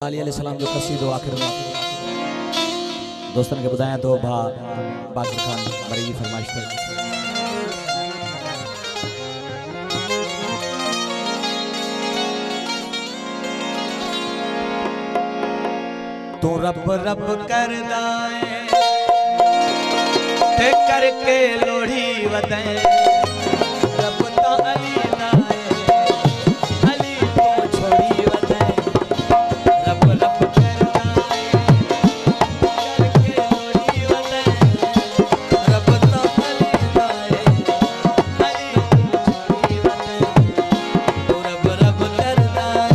अली अलैहिस्सलाम जो कसीदो आखिर में दोस्तन के बताया तो बाकर खान मरी फरमाइश थे। तू रब रब कर दाए ते करके लोड़ी वदें रब तो अली लाए अली को छोड़ी वदें रब रब कर दाए करके लोड़ी वदें रब तो अली लाए अली को छोड़ी वदें तू रब रब कर दाए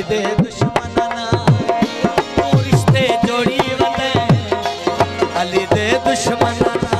दे दुश्मना तू रिश्ते जोड़ी वदें अली दे दुश्मना